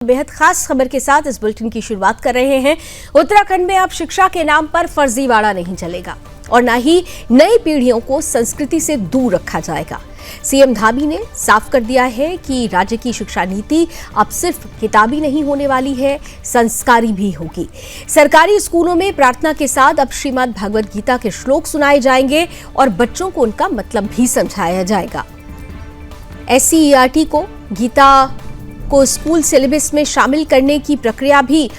बेहद खास खबर के साथ इस बुलेटिन की शुरुआत कर रहे हैं। उत्तराखंड में अब शिक्षा के नाम पर फर्जीवाड़ा नहीं चलेगा और न ही नई पीढ़ियों को संस्कृति से दूर रखा जाएगा। सीएम धामी ने साफ कर दिया है कि राज्य की शिक्षा नीति अब सिर्फ किताबी नहीं होने वाली है, संस्कारी भी होगी। सरकारी स्कूलों में प्रार्थना के साथ अब श्रीमद् भगवद गीता के श्लोक सुनाए जाएंगे और बच्चों को उनका मतलब भी समझाया जाएगा। SCERT को गीता को स्कूल सिलेबस में शामिल करने की प्रक्रिया भी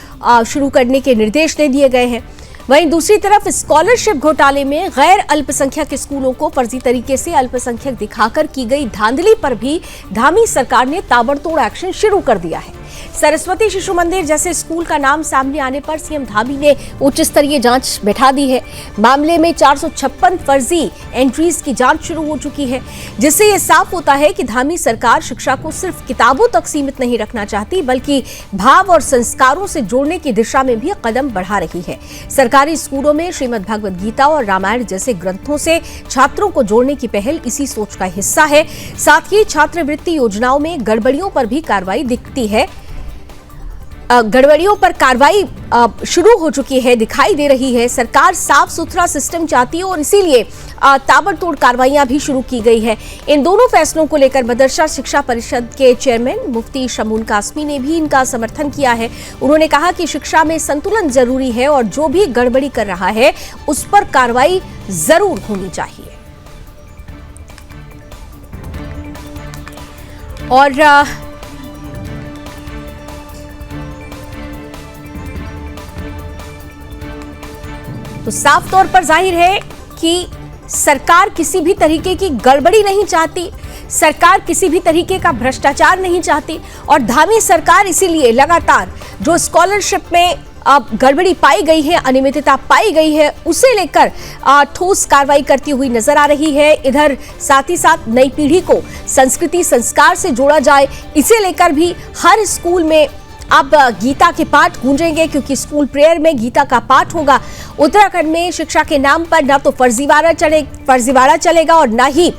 शुरू करने के निर्देश दे दिए गए हैं। वहीं दूसरी तरफ स्कॉलरशिप घोटाले में गैर अल्पसंख्यक स्कूलों को फर्जी तरीके से अल्पसंख्यक दिखाकर की गई धांधली पर भी धामी सरकार ने ताबड़तोड़ एक्शन शुरू कर दिया है। सरस्वती शिशु मंदिर जैसे स्कूल का नाम सामने आने पर सीएम धामी ने उच्च स्तरीय जांच बैठा दी है। मामले में 456 फर्जी एंट्रीज की जांच शुरू हो चुकी है, जिससे यह साफ होता है कि धामी सरकार शिक्षा को सिर्फ किताबों तक सीमित नहीं रखना चाहती, बल्कि भाव और संस्कारों से जोड़ने की दिशा में भी कदम बढ़ा रही है। सरकारी स्कूलों में श्रीमद् भगवद गीता और रामायण जैसे ग्रंथों से छात्रों को जोड़ने की पहल इसी सोच का हिस्सा है। साथ ही छात्रवृत्ति योजनाओं में गड़बड़ियों पर भी कार्रवाई दिखती है। गड़बड़ियों पर कार्रवाई शुरू हो चुकी है, दिखाई दे रही है। सरकार साफ सुथरा सिस्टम चाहती है और इसीलिए ताबड़तोड़ कार्रवाइयां भी शुरू की गई है। इन दोनों फैसलों को लेकर मदरसा शिक्षा परिषद के चेयरमैन मुफ्ती शमून कासमी ने भी इनका समर्थन किया है। उन्होंने कहा कि शिक्षा में संतुलन जरूरी है और जो भी गड़बड़ी कर रहा है उस पर कार्रवाई जरूर होनी चाहिए। और तो साफ तौर पर जाहिर है कि सरकार किसी भी तरीके की गड़बड़ी नहीं चाहती, सरकार किसी भी तरीके का भ्रष्टाचार नहीं चाहती और धामी सरकार इसीलिए लगातार जो स्कॉलरशिप में गड़बड़ी पाई गई है, अनियमितता पाई गई है, उसे लेकर ठोस कार्रवाई करती हुई नजर आ रही है। इधर साथ ही साथ नई पीढ़ी को संस्कृति संस्कार से जोड़ा जाए, इसे लेकर भी हर स्कूल में अब गीता के पाठ गूंजेंगे, क्योंकि स्कूल प्रेयर में गीता का पाठ होगा। उत्तराखंड में शिक्षा के नाम पर न तो फर्जीवाड़ा चलेगा और न ही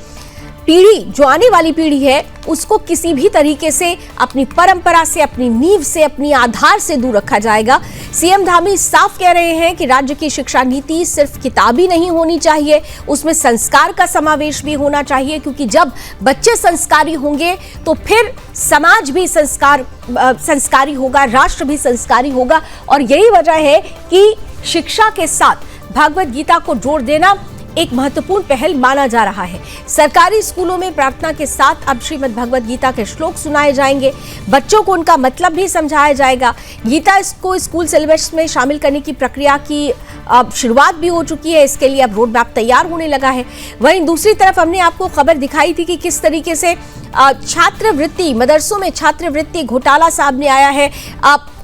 पीढ़ी, जो आने वाली पीढ़ी है, उसको किसी भी तरीके से अपनी परंपरा से, अपनी नींव से, अपनी आधार से दूर रखा जाएगा। सीएम धामी साफ कह रहे हैं कि राज्य की शिक्षा नीति सिर्फ किताबी नहीं होनी चाहिए, उसमें संस्कार का समावेश भी होना चाहिए, क्योंकि जब बच्चे संस्कारी होंगे तो फिर समाज भी संस्कारी होगा, राष्ट्र भी संस्कारी होगा। और यही वजह है कि शिक्षा के साथ भगवद गीता को जोड़ देना एक महत्वपूर्ण पहल माना जा रहा है। सरकारी स्कूलों में प्रार्थना के साथ अब श्रीमद् भगवद गीता के श्लोक सुनाए जाएंगे, बच्चों को उनका मतलब भी समझाया जाएगा। गीता को स्कूल सिलेबस में शामिल करने की प्रक्रिया की अब शुरुआत भी हो चुकी है, इसके लिए अब रोड मैप तैयार होने लगा है। वहीं दूसरी तरफ हमने आपको खबर दिखाई थी कि किस तरीके से छात्रवृत्ति, मदरसों में छात्रवृत्ति घोटाला सामने आया है।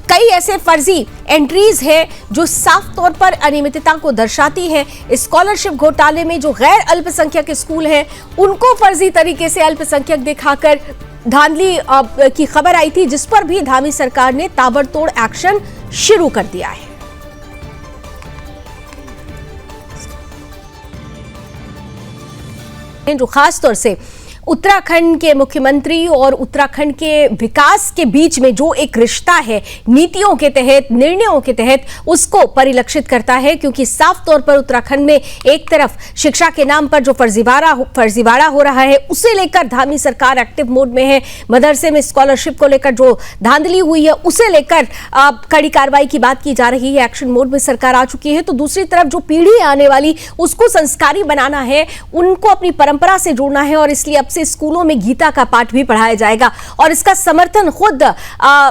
कई ऐसे फर्जी एंट्रीज हैं जो साफ तौर पर अनियमितता को दर्शाती है। स्कॉलरशिप घोटाले में जो गैर अल्पसंख्यक स्कूल हैं, उनको फर्जी तरीके से अल्पसंख्यक दिखाकर धांधली की खबर आई थी, जिस पर भी धामी सरकार ने ताबड़तोड़ एक्शन शुरू कर दिया है। जो खास तौर से उत्तराखंड के मुख्यमंत्री और उत्तराखंड के विकास के बीच में जो एक रिश्ता है, नीतियों के तहत, निर्णयों के तहत, उसको परिलक्षित करता है। क्योंकि साफ तौर पर उत्तराखंड में एक तरफ शिक्षा के नाम पर जो फर्जीवाड़ा हो रहा है, उसे लेकर धामी सरकार एक्टिव मोड में है। मदरसे में स्कॉलरशिप को लेकर जो धांधली हुई है, उसे लेकर कड़ी कार्रवाई की बात की जा रही है, एक्शन मोड में सरकार आ चुकी है। तो दूसरी तरफ जो पीढ़ी आने वाली, उसको संस्कारी बनाना है, उनको अपनी परंपरा से जोड़ना है और इसलिए अब स्कूलों में गीता का पाठ भी पढ़ाया जाएगा। और इसका समर्थन खुद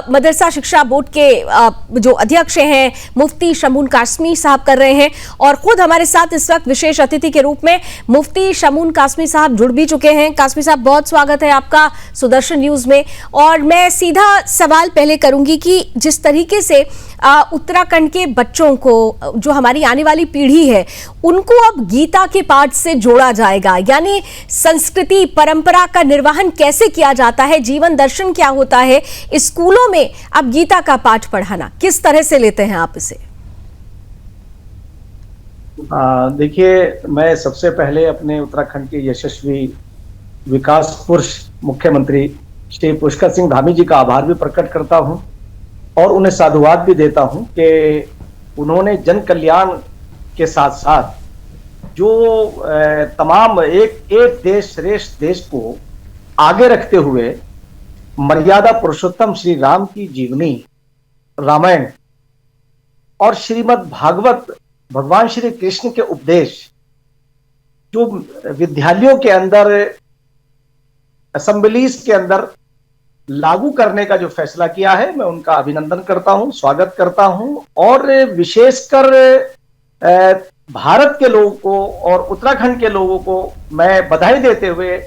मदरसा शिक्षा बोर्ड के जो अध्यक्ष हैं मुफ्ती शमून कासमी साहब कर रहे हैं। और खुद हमारे साथ इस वक्त विशेष अतिथि के रूप में मुफ्ती शमून कासमी साहब जुड़ भी चुके हैं। कासमी साहब, बहुत स्वागत है आपका सुदर्शन न्यूज में। और मैं सीधा सवाल पहले करूंगी कि जिस तरीके से उत्तराखंड के बच्चों को, जो हमारी आने वाली पीढ़ी है, उनको अब गीता के पाठ से जोड़ा जाएगा, यानी संस्कृति परंपरा का निर्वहन कैसे किया जाता है, जीवन दर्शन क्या होता है, स्कूलों में अब गीता का पाठ पढ़ाना किस तरह से लेते हैं आप इसे? देखिए, मैं सबसे पहले अपने उत्तराखंड के यशस्वी विकास पुरुष मुख्यमंत्री श्री पुष्कर सिंह धामी जी का आभार भी प्रकट करता हूं और उन्हें साधुवाद भी देता हूं कि उन्होंने जन कल्याण के साथ साथ जो तमाम एक देश श्रेष्ठ देश को आगे रखते हुए मर्यादा पुरुषोत्तम श्री राम की जीवनी रामायण और श्रीमद् भागवत भगवान श्री कृष्ण के उपदेश जो विद्यालयों के अंदर असेंबलीज के अंदर लागू करने का जो फैसला किया है, मैं उनका अभिनंदन करता हूं, स्वागत करता हूं। और विशेषकर भारत के लोगों को और उत्तराखंड के लोगों को मैं बधाई देते हुए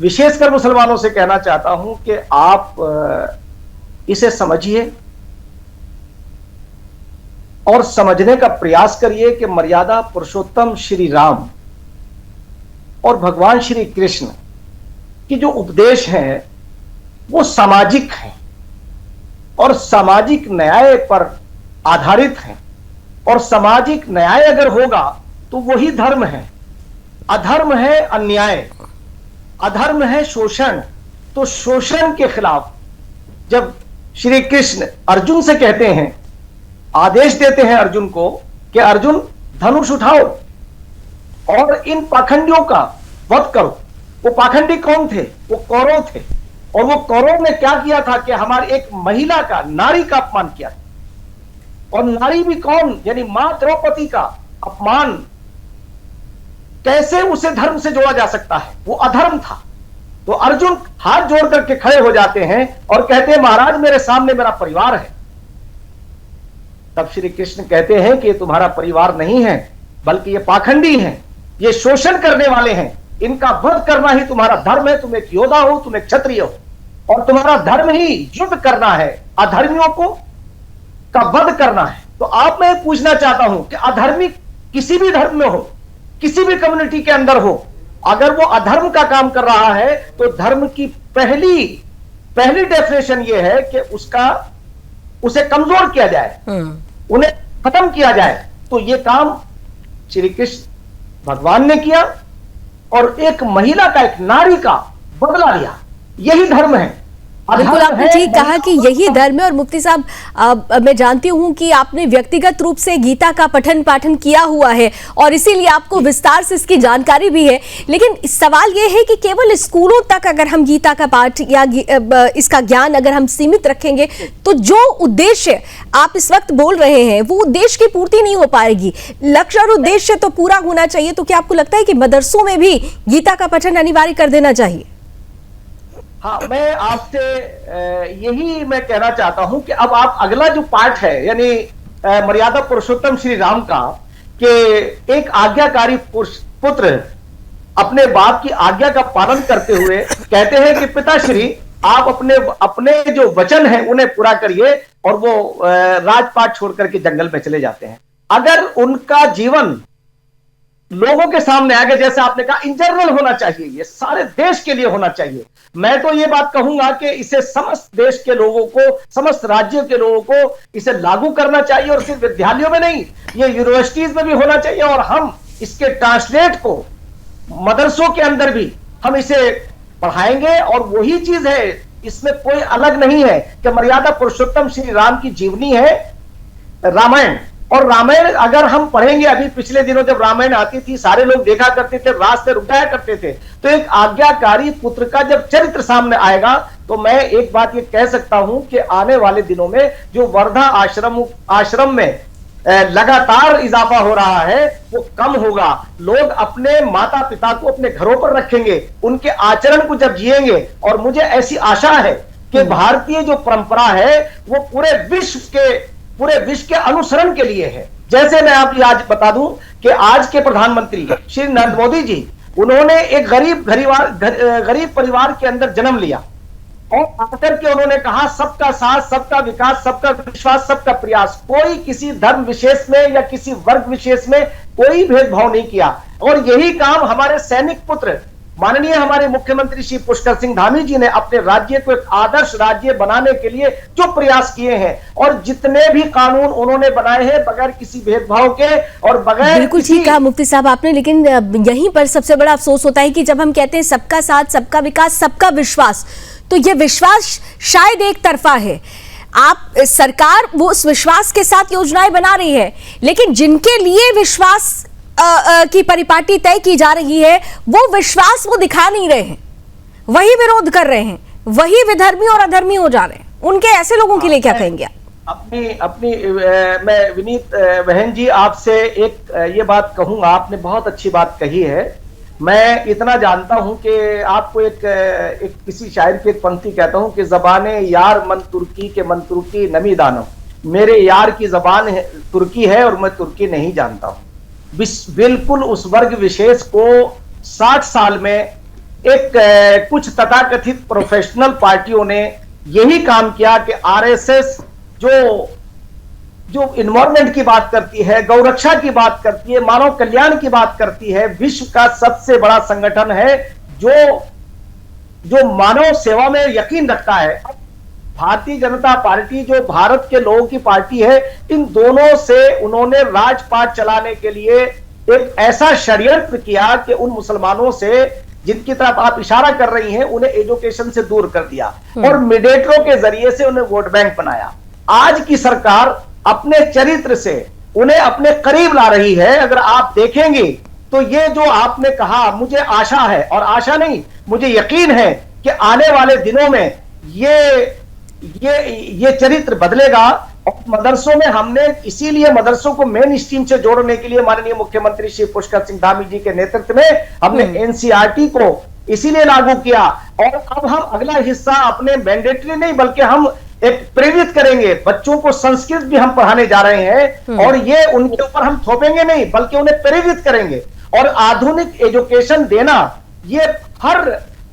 विशेषकर मुसलमानों से कहना चाहता हूं कि आप इसे समझिए और समझने का प्रयास करिए कि मर्यादा पुरुषोत्तम श्री राम और भगवान श्री कृष्ण की जो उपदेश हैं वो सामाजिक हैं और सामाजिक न्याय पर आधारित हैं। और सामाजिक न्याय अगर होगा तो वही धर्म है। अधर्म है अन्याय, अधर्म है शोषण। तो शोषण के खिलाफ जब श्री कृष्ण अर्जुन से कहते हैं, आदेश देते हैं अर्जुन को कि अर्जुन धनुष उठाओ और इन पाखंडियों का वध करो। वो पाखंडी कौन थे? वो कौरव थे। और वो कौरव ने क्या किया था कि हमारी एक महिला का, नारी का अपमान किया। और नारी भी कौन? यानी मां द्रौपदी का अपमान। कैसे उसे धर्म से जोड़ा जा सकता है? वो अधर्म था। तो अर्जुन हाथ जोड़ करके खड़े हो जाते हैं और कहते हैं, महाराज मेरे सामने मेरा परिवार है। तब श्री कृष्ण कहते हैं कि ये तुम्हारा परिवार नहीं है, बल्कि ये पाखंडी हैं, ये शोषण करने वाले हैं। इनका वध करना ही तुम्हारा धर्म है। तुम एक योद्धा हो, तुम एक क्षत्रिय हो और तुम्हारा धर्म ही युद्ध करना है, अधर्मियों को का वध करना है। तो आप मैं पूछना चाहता हूं कि अधर्मी किसी भी धर्म में हो, किसी भी कम्युनिटी के अंदर हो, अगर वो अधर्म का काम कर रहा है तो धर्म की पहली डेफिनेशन ये है कि उसे कमजोर किया जाए, उन्हें खत्म किया जाए। तो ये काम श्री कृष्ण भगवान ने किया और एक महिला का, एक नारी का बदला लिया। यही धर्म है। बिल्कुल, आपने ठीक कहा कि यही धर्म है। और मुफ्ती साहब, मैं जानती हूं कि आपने व्यक्तिगत रूप से गीता का पठन पाठन किया हुआ है और इसीलिए आपको विस्तार से इसकी जानकारी भी है। लेकिन सवाल यह है कि केवल स्कूलों तक अगर हम गीता का पाठ या इसका ज्ञान अगर हम सीमित रखेंगे तो जो उद्देश्य आप इस वक्त बोल रहे हैं वो उद्देश्य की पूर्ति नहीं हो पाएगी। लक्ष्य और उद्देश्य तो पूरा होना चाहिए। तो क्या आपको लगता है कि मदरसों में भी गीता का पठन अनिवार्य कर देना चाहिए? हाँ, मैं आपसे यही मैं कहना चाहता हूं कि अब आप अगला जो पार्ट है, यानी मर्यादा पुरुषोत्तम श्री राम का, कि एक आज्ञाकारी पुत्र अपने बाप की आज्ञा का पालन करते हुए कहते हैं कि पिताश्री आप अपने जो वचन है उन्हें पूरा करिए, और वो राजपाट छोड़ करके जंगल में चले जाते हैं। अगर उनका जीवन लोगों के सामने आगे, जैसे आपने कहा, इन जनरल होना चाहिए, ये सारे देश के लिए होना चाहिए। मैं तो ये बात कहूंगा कि इसे समस्त देश के लोगों को, समस्त राज्यों के लोगों को इसे लागू करना चाहिए। और सिर्फ विद्यालयों में नहीं, ये यूनिवर्सिटीज में भी होना चाहिए। और हम इसके ट्रांसलेट को मदरसों के अंदर भी हम इसे पढ़ाएंगे। और वही चीज है, इसमें कोई अलग नहीं है कि मर्यादा पुरुषोत्तम श्री राम की जीवनी है रामायण। और रामायण अगर हम पढ़ेंगे, अभी पिछले दिनों जब रामायण आती थी सारे लोग देखा करते थे, रास्ते रुकाया करते थे। तो एक आज्ञाकारी पुत्र का जब चरित्र सामने आएगा तो मैं एक बात ये कह सकता हूं कि आने वाले दिनों में जो वर्धा आश्रम में लगातार इजाफा हो रहा है वो कम होगा। लोग अपने माता पिता को अपने घरों पर रखेंगे, उनके आचरण को जब जिएंगे। और मुझे ऐसी आशा है कि भारतीय जो परंपरा है वो पूरे विश्व के अनुसरण के लिए है। जैसे मैं आपको आज बता दूं कि आज के प्रधानमंत्री श्री नरेंद्र मोदी जी, उन्होंने एक गरीब परिवार के अंदर जन्म लिया और आकर के उन्होंने कहा, सबका साथ, सबका विकास, सबका विश्वास, सबका प्रयास। कोई किसी धर्म विशेष में या किसी वर्ग विशेष में कोई भेदभाव नहीं किया। और यही काम हमारे सैनिक पुत्र माननीय हमारे मुख्यमंत्री श्री पुष्कर सिंह धामी जी ने अपने राज्य को एक आदर्श राज्य बनाने के लिए जो प्रयास किए हैं, और जितने भी कानून उन्होंने बनाए हैं बगैर किसी भेदभाव के और बगैर, बिल्कुल ठीक कहा मुफ्ती साहब आपने। लेकिन यहीं पर सबसे बड़ा अफसोस होता है कि जब हम कहते हैं सबका साथ, सबका विकास, सबका विश्वास, तो ये विश्वास शायद एक तरफा है। आप सरकार वो उस विश्वास के साथ योजनाएं बना रही है, लेकिन जिनके लिए विश्वास की परिपाटी तय की जा रही है वो विश्वास वो दिखा नहीं रहे हैं, वही विरोध कर रहे हैं, वही विधर्मी और अधर्मी हो जा रहे हैं। उनके ऐसे लोगों के लिए क्या कहेंगे आप? मैं विनीत बहन जी आपसे एक ये बात कहूंगा, आपने बहुत अच्छी बात कही है। मैं इतना जानता हूं कि आपको एक किसी शायर की एक पंक्ति कहता हूं कि जबाने यार मन तुर्की के मन तुर्की नमी दानम, मेरे यार की जबान तुर्की है और मैं तुर्की नहीं जानता हूं। बिल्कुल उस वर्ग विशेष को 60 साल में एक कुछ तथाकथित प्रोफेशनल पार्टियों ने यही काम किया कि आरएसएस जो इन्वायरमेंट की बात करती है, गौरक्षा की बात करती है, मानव कल्याण की बात करती है, विश्व का सबसे बड़ा संगठन है जो मानव सेवा में यकीन रखता है। भारतीय जनता पार्टी जो भारत के लोगों की पार्टी है, इन दोनों से उन्होंने राजपाट चलाने के लिए एक ऐसा षड्यंत्र किया कि उन मुसलमानों से जिनकी तरफ आप इशारा कर रही हैं उन्हें एजुकेशन से दूर कर दिया और मीडिएटरों के जरिए से उन्हें वोट बैंक बनाया। आज की सरकार अपने चरित्र से उन्हें अपने करीब ला रही है। अगर आप देखेंगे तो ये जो आपने कहा, मुझे आशा है, और आशा नहीं मुझे यकीन है कि आने वाले दिनों में ये चरित्र बदलेगा। और मदरसों में हमने इसीलिए मदरसों को मेन स्ट्रीम से जोड़ने के लिए माननीय मुख्यमंत्री श्री पुष्कर सिंह धामी जी के नेतृत्व में हमने एनसीईआरटी को इसीलिए लागू किया। और अब हम अगला हिस्सा अपने मैंडेटरी नहीं बल्कि हम एक प्रेरित करेंगे। बच्चों को संस्कृत भी हम पढ़ाने जा रहे हैं और ये उनके ऊपर हम थोपेंगे नहीं बल्कि उन्हें प्रेरित करेंगे। और आधुनिक एजुकेशन देना ये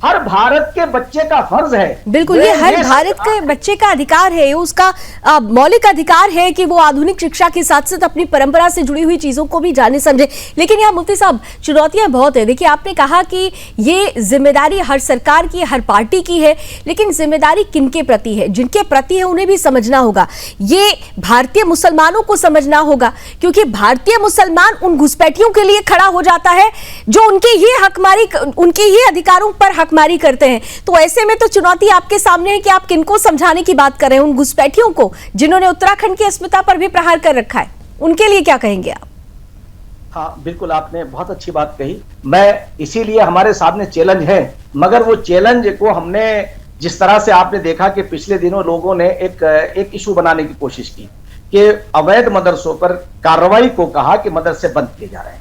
हर भारत के बच्चे का फर्ज है। बिल्कुल, ये हर भारत के बच्चे का अधिकार है, ये उसका मौलिक अधिकार है कि वो आधुनिक शिक्षा के साथ साथ अपनी परंपरा से जुड़ी हुई चीजों को भी जाने समझे। लेकिन यहाँ मुफ्ती साहब चुनौतियां बहुत है। देखिए, आपने कहा कि ये जिम्मेदारी हर सरकार की, हर पार्टी की है, लेकिन जिम्मेदारी किनके प्रति है? जिनके प्रति है उन्हें भी समझना होगा। ये भारतीय मुसलमानों को समझना होगा, क्योंकि भारतीय मुसलमान उन घुसपैठियों के लिए खड़ा हो जाता है जो उनके ही अधिकारों पर हकमारी करते हैं। तो ऐसे में तो चुनौती आपके सामने है कि आप किनको समझाने की बात कर रहे हैं? उन घुसपैठियों को जिन्होंने उत्तराखंड की अस्मिता पर भी प्रहार कर रखा है, उनके लिए क्या कहेंगे आप? हाँ, बिल्कुल, आपने बहुत अच्छी बात कही। मैं इसीलिए हमारे सामने चैलेंज है, मगर वो चैलेंज को हमने जिस तरह से आपने देखा कि पिछले दिनों लोगों ने एक इशू बनाने की कोशिश की कि अवैध मदरसों पर कार्रवाई को कहा कि मदरसे बंद किए जा रहे हैं।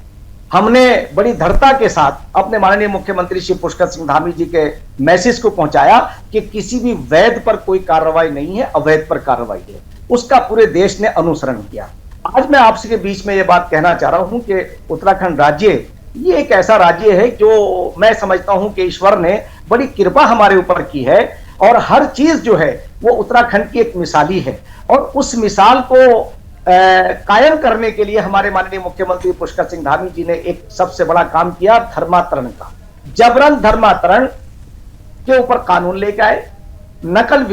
हमने बड़ी दृढ़ता के साथ अपने माननीय मुख्यमंत्री श्री पुष्कर सिंह धामी जी के मैसेज को पहुंचाया कि किसी भी वैध पर कोई कार्रवाई नहीं है, अवैध पर कार्रवाई है। उसका पूरे देश ने अनुसरण किया। आज मैं आपसे के बीच में ये बात कहना चाह रहा हूं कि उत्तराखंड राज्य ये एक ऐसा राज्य है जो मैं समझता हूं कि ईश्वर ने बड़ी कृपा हमारे ऊपर की है और हर चीज जो है वो उत्तराखंड की एक मिसाली है। और उस मिसाल को कायम करने के लिए हमारे माननीय मुख्यमंत्री पुष्कर सिंह धामी जी ने एक सबसे बड़ा काम किया, धर्मांतरण का। जबरन धर्मांतरण के ऊपर कानून लेकर आए, नकल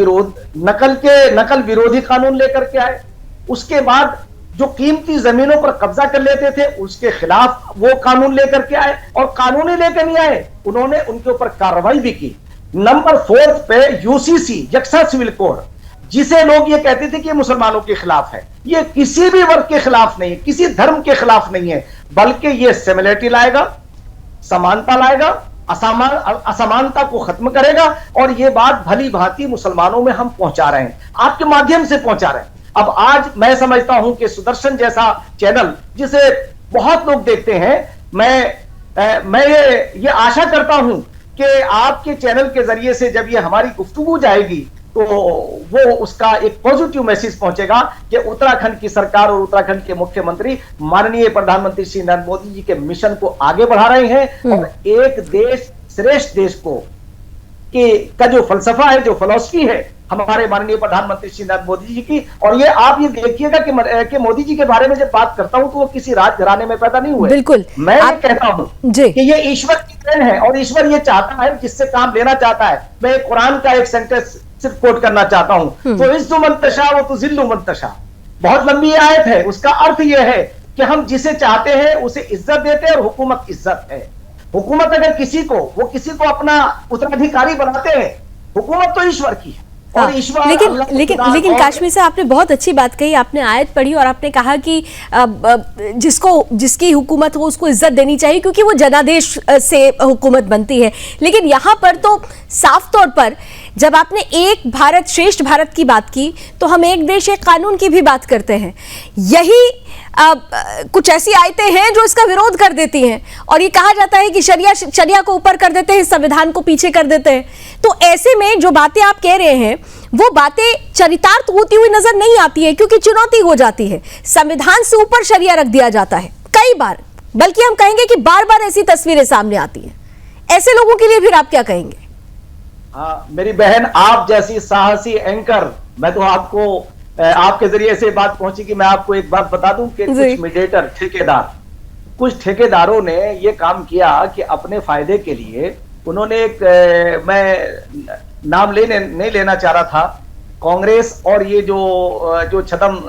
विरोधी कानून लेकर के आए। उसके बाद जो कीमती जमीनों पर कब्जा कर लेते थे उसके खिलाफ वो कानून लेकर के आए, और कानून ही लेकर नहीं आए, उन्होंने उनके ऊपर कार्रवाई भी की। नंबर 4 पे यूसीसी यक्सा सिविल कोड, जिसे लोग ये कहते थे कि मुसलमानों के खिलाफ है, ये किसी भी वर्ग के खिलाफ नहीं है, किसी धर्म के खिलाफ नहीं है, बल्कि ये सिमिलरिटी लाएगा, समानता लाएगा, असमानता को खत्म करेगा। और ये बात भली भांति मुसलमानों में हम पहुंचा रहे हैं, आपके माध्यम से पहुंचा रहे हैं। अब आज मैं समझता हूं कि सुदर्शन जैसा चैनल जिसे बहुत लोग देखते हैं, मैं ये आशा करता हूं कि आपके चैनल के जरिए से जब ये हमारी गुफ्तगू जाएगी तो वो उसका एक पॉजिटिव मैसेज पहुंचेगा कि उत्तराखंड की सरकार और उत्तराखंड के मुख्यमंत्री माननीय प्रधानमंत्री श्री नरेंद्र मोदी जी के मिशन को आगे बढ़ा रहे हैं। और एक देश श्रेष्ठ देश का जो फलसफा है, जो फिलॉसफी है हमारे माननीय प्रधानमंत्री श्री नरेंद्र मोदी जी की। और ये आप ये देखिएगा कि मोदी जी के बारे में जब बात करता हूं तो वो किसी राजघराने में पैदा नहीं हुए। बिल्कुल, मैं ये कहता हूं कि ये ईश्वर की देन है और ईश्वर ये चाहता है जिससे काम लेना चाहता है। मैं कुरान का एक सेंटेंस सिर्फ कोट करना चाहता हूं, तो इज्जु मन तशा वो तो जिल्लु मन तशा। बहुत लंबी आयत है, उसका अर्थ यह है कि हम जिसे चाहते हैं उसे इज्जत देते हैं, और हुकूमत इज्जत है। हुकूमत अगर किसी को अपना उत्तराधिकारी बनाते हैं, हुकूमत तो ईश्वर की है, हाँ, लेकिन काश्मीर से आपने बहुत अच्छी बात कही, आपने आयत पढ़ी और आपने कहा कि जिसकी हुकूमत हो उसको इज्जत देनी चाहिए क्योंकि वो जनादेश से हुकूमत बनती है। लेकिन यहाँ पर तो साफ तौर पर जब आपने एक भारत श्रेष्ठ भारत की बात की तो हम एक देश एक कानून की भी बात करते हैं। यही कुछ ऐसी आयतें हैं जो इसका विरोध कर देती हैं और ये कहा जाता है कि शरिया को ऊपर कर देते हैं, संविधान को पीछे कर देते हैं। तो ऐसे में जो बातें आप कह रहे हैं वो बातें चरितार्थ होती हुई नजर नहीं आती है क्योंकि चुनौती हो जाती है। संविधान से ऊपर शरिया रख दिया जाता है कई बार, बल्कि हम कहेंगे कि बार बार ऐसी तस्वीरें सामने आती हैं। ऐसे लोगों के लिए फिर आप क्या कहेंगे? हाँ मेरी बहन, आप जैसी साहसी एंकर, मैं तो आपको आपके जरिए से बात पहुंची कि मैं आपको एक बात बता दूं कि कुछ मीडिएटर कुछ ठेकेदारों ने ये काम किया कि अपने फायदे के लिए उन्होंने एक मैं नाम नहीं लेना चाह रहा था, कांग्रेस और ये जो छदम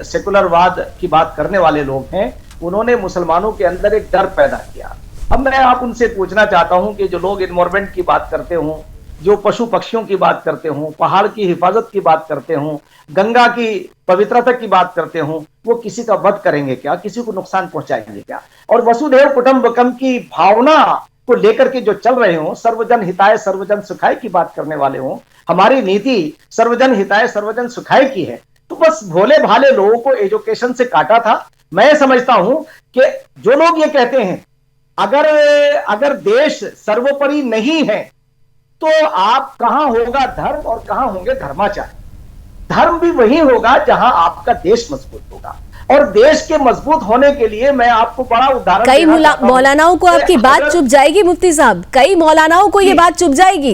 सेकुलरवाद की बात करने वाले लोग हैं, उन्होंने मुसलमानों के अंदर एक डर पैदा किया। अब मैं आप उनसे पूछना चाहता हूं कि जो लोग एनवायरमेंट की बात करते हों, जो पशु पक्षियों की बात करते हों, पहाड़ की हिफाजत की बात करते हों, गंगा की पवित्रता की बात करते हों, वो किसी का वध करेंगे क्या? किसी को नुकसान पहुंचाएंगे क्या? और वसुधैव कुटुंबकम की भावना को लेकर के जो चल रहे हों, सर्वजन हिताय सर्वजन सुखाय की बात करने वाले हों, हमारी नीति सर्वजन हिताय सर्वजन सुखाय की है, तो बस भोले भाले लोगों को एजुकेशन से काटा था। मैं समझता हूं कि जो लोग ये कहते हैं अगर देश सर्वोपरि नहीं है तो आप कहां होगा धर्म और कहां होंगे धर्माचार्य। धर्म भी वही होगा जहां आपका देश मजबूत होगा, और देश के मजबूत होने के लिए मैं आपको बड़ा उदाहरण कई मौलानाओं को आपकी बात चुभ जाएगी मुफ्ती साहब, कई मौलानाओं को ये बात चुभ जाएगी।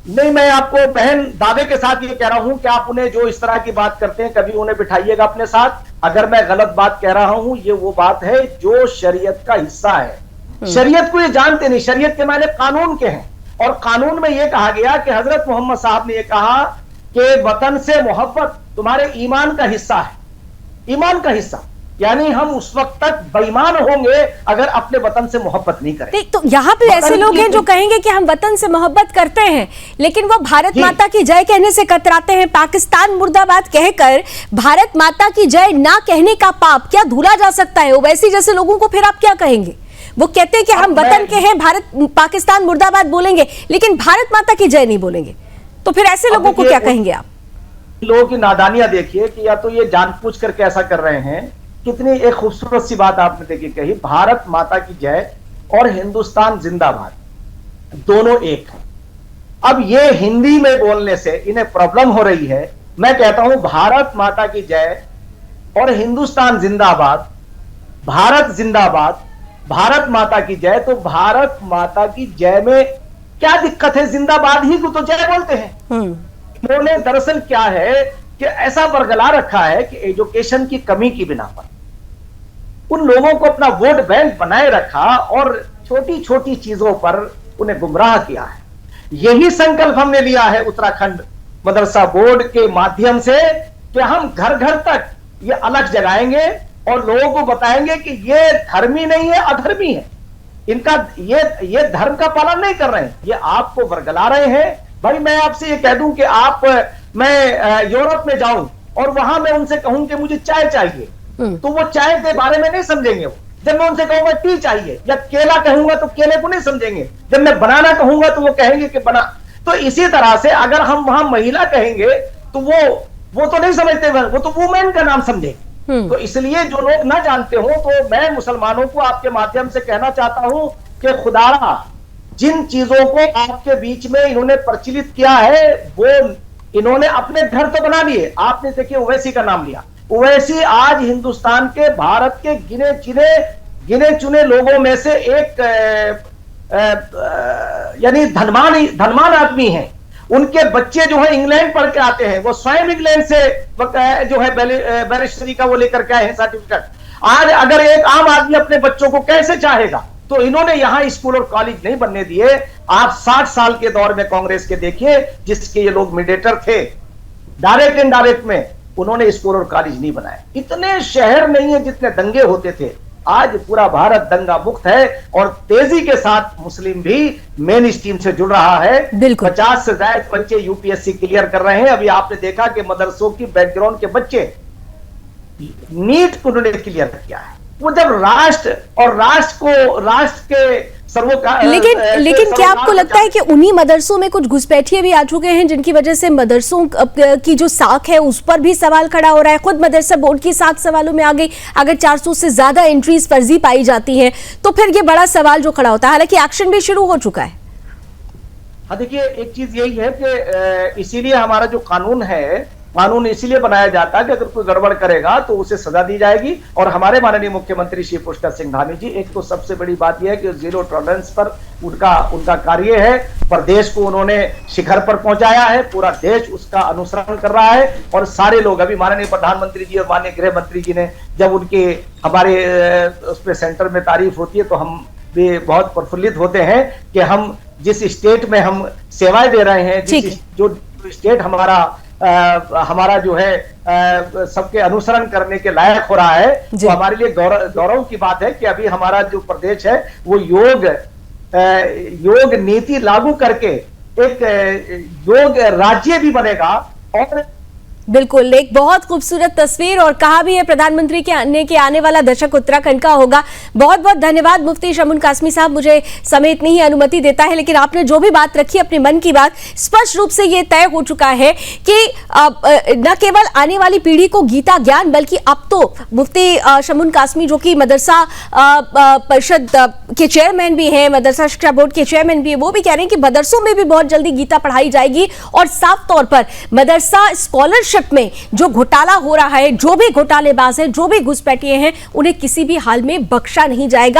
नहीं, मैं आपको बहन दावे के साथ ये कह रहा हूं कि आप उन्हें जो इस तरह की बात करते हैं कभी उन्हें बिठाइएगा अपने साथ। अगर मैं गलत बात कह रहा हूं, ये वो बात है जो शरीयत का हिस्सा है। शरीयत को ये जानते नहीं, शरीयत के माने कानून के हैं, और कानून में यह कहा गया कि हजरत मोहम्मद साहब ने यह कहा कि वतन से मोहब्बत तुम्हारे ईमान का हिस्सा है। ईमान का हिस्सा यानी हम उस वक्त तक बेईमान होंगे अगर अपने वतन से मोहब्बत नहीं करें। तो यहाँ पे ऐसे लोग हैं जो कहेंगे कि हम वतन से मोहब्बत करते हैं, लेकिन वो भारत माता की जय कहने से कतराते हैं। पाकिस्तान मुर्दाबाद कहकर भारत माता की जय ना कहने का पाप क्या धुला जा सकता है? ओवैसी जैसे लोगों को फिर आप क्या कहेंगे? वो कहते हैं कि हम वतन के हैं, पाकिस्तान मुर्दाबाद बोलेंगे, लेकिन भारत माता की जय नहीं बोलेंगे। तो फिर ऐसे लोगों को क्या कहेंगे आप? लोगों की नादानियां देखिए कि या तो ये जानबूझ कर कैसा कर रहे हैं। कितनी एक खूबसूरत सी बात आपने देखी कही, भारत माता की जय और हिंदुस्तान जिंदाबाद दोनों एक है। अब ये हिंदी में बोलने से इन्हें प्रॉब्लम हो रही है। मैं कहता हूं भारत माता की जय और हिंदुस्तान जिंदाबाद, भारत जिंदाबाद, भारत माता की जय। तो भारत माता की जय में क्या दिक्कत है? जिंदाबाद ही को तो जय बोलते हैं। इन्होंने दरअसल क्या है कि ऐसा बरगला रखा है कि एजुकेशन की कमी की बिना पर उन लोगों को अपना वोट बैंक बनाए रखा और छोटी छोटी चीजों पर उन्हें गुमराह किया है। यही संकल्प हमने लिया है उत्तराखंड मदरसा बोर्ड के माध्यम से कि हम घर घर तक ये अलग जगाएंगे और लोगों को बताएंगे कि ये धर्मी नहीं है, अधर्मी है। इनका ये धर्म का पालन नहीं कर रहे हैं, ये आपको बरगला रहे हैं। भाई मैं आपसे ये कह दूं कि मैं यूरोप में जाऊं और वहां मैं उनसे कहूं कि मुझे चाय चाहिए, तो वो चाय के बारे में नहीं समझेंगे। वो जब मैं उनसे कहूंगा टी चाहिए या केला कहूंगा तो केले को नहीं समझेंगे। जब मैं बनाना कहूंगा तो वो कहेंगे कि बना। तो इसी तरह से अगर हम वहां महिला कहेंगे तो वो तो नहीं समझते, वो तो वुमेन का नाम समझेंगे। तो इसलिए जो लोग ना जानते हो, तो मैं मुसलमानों को आपके माध्यम से कहना चाहता हूं कि खुदारा जिन चीजों को आपके बीच में इन्होंने प्रचलित किया है वो इन्होंने अपने घर तो बना लिए। आपने देखिए ओवैसी का नाम लिया, ओवैसी आज हिंदुस्तान के भारत के गिने चुने लोगों में से एक यानी धनवान आदमी है। उनके बच्चे जो है इंग्लैंड पढ़ के आते हैं, वो स्वयं इंग्लैंड से जो है बैरिस्टरी का वो लेकर के आए हैं सर्टिफिकेट। आज अगर एक आम आदमी अपने बच्चों को कैसे चाहेगा? तो इन्होंने यहां स्कूल और कॉलेज नहीं बनने दिए। आप 60 साल के दौर में कांग्रेस के देखिए, जिसके ये लोग मीडिएटर थे, डायरेक्ट इनडायरेक्ट में उन्होंने स्कूल और कॉलेज नहीं बनाए। इतने शहर नहीं है जितने दंगे होते थे। आज पूरा भारत दंगा मुक्त है और तेजी के साथ मुस्लिम भी मेन स्ट्रीम से जुड़ रहा है। बिल्कुल। 50 से ज्यादा बच्चे यूपीएससी क्लियर कर रहे हैं। अभी आपने देखा कि मदरसों की बैकग्राउंड के बच्चे नीट को उन्होंने क्लियर किया है। वो जब राष्ट्र के लेकिन क्या आपको लगता है कि उन्हीं मदरसों में कुछ घुसपैठिए भी आ चुके हैं जिनकी वजह से मदरसों की जो साख है उस पर भी सवाल खड़ा हो रहा है? खुद मदरसा बोर्ड की साख सवालों में आ गई। अगर 400 से ज्यादा एंट्रीज फर्जी पाई जाती हैं तो फिर ये बड़ा सवाल जो खड़ा होता है, हालांकि एक्शन भी शुरू हो चुका है। हाँ, देखिए, एक चीज यही है कि इसीलिए हमारा जो कानून इसीलिए बनाया जाता है कि अगर कोई गड़बड़ करेगा तो उसे सजा दी जाएगी। और हमारे माननीय मुख्यमंत्री श्री पुष्कर सिंह धामी जी, एक तो सबसे बड़ी बात यह है कि जीरो टॉलरेंस पर उनका कार्य है। प्रदेश को उन्होंने शिखर पर पहुंचाया है, पूरा देश उसका अनुसरण कर रहा है। और सारे लोग, अभी माननीय प्रधानमंत्री जी और माननीय गृह मंत्री जी ने जब उनके हमारे उसमें सेंटर में तारीफ होती है तो हम भी बहुत प्रफुल्लित होते हैं कि हम जिस स्टेट में हम सेवाएं दे रहे हैं, जो स्टेट हमारा जो है सबके अनुसरण करने के लायक हो रहा है, तो हमारे लिए गौरव की बात है कि अभी हमारा जो प्रदेश है वो योग नीति लागू करके एक योग राज्य भी बनेगा। और बिल्कुल, एक बहुत खूबसूरत तस्वीर, और कहा भी है प्रधानमंत्री के आने वाला दशक उत्तराखंड का होगा। बहुत बहुत धन्यवाद मुफ्ती शमून कासमी साहब, मुझे समय इतनी ही अनुमति देता है, लेकिन आपने जो भी बात रखी अपने मन की बात, स्पष्ट रूप से ये तय हो चुका है कि न केवल आने वाली पीढ़ी को गीता ज्ञान, बल्कि अब तो मुफ्ती शमून कासमी जो कि मदरसा परिषद के चेयरमैन भी हैं, मदरसा शिक्षा बोर्ड के चेयरमैन भी है, वो भी कह रहे हैं कि मदरसों में भी बहुत जल्दी गीता पढ़ाई जाएगी। और साफ तौर पर मदरसा स्कॉलरशिप में जो घोटाला हो रहा है, जो भी घोटालेबाज है, जो भी घुसपैठिए हैं, उन्हें किसी भी हाल में बख्शा नहीं जाएगा।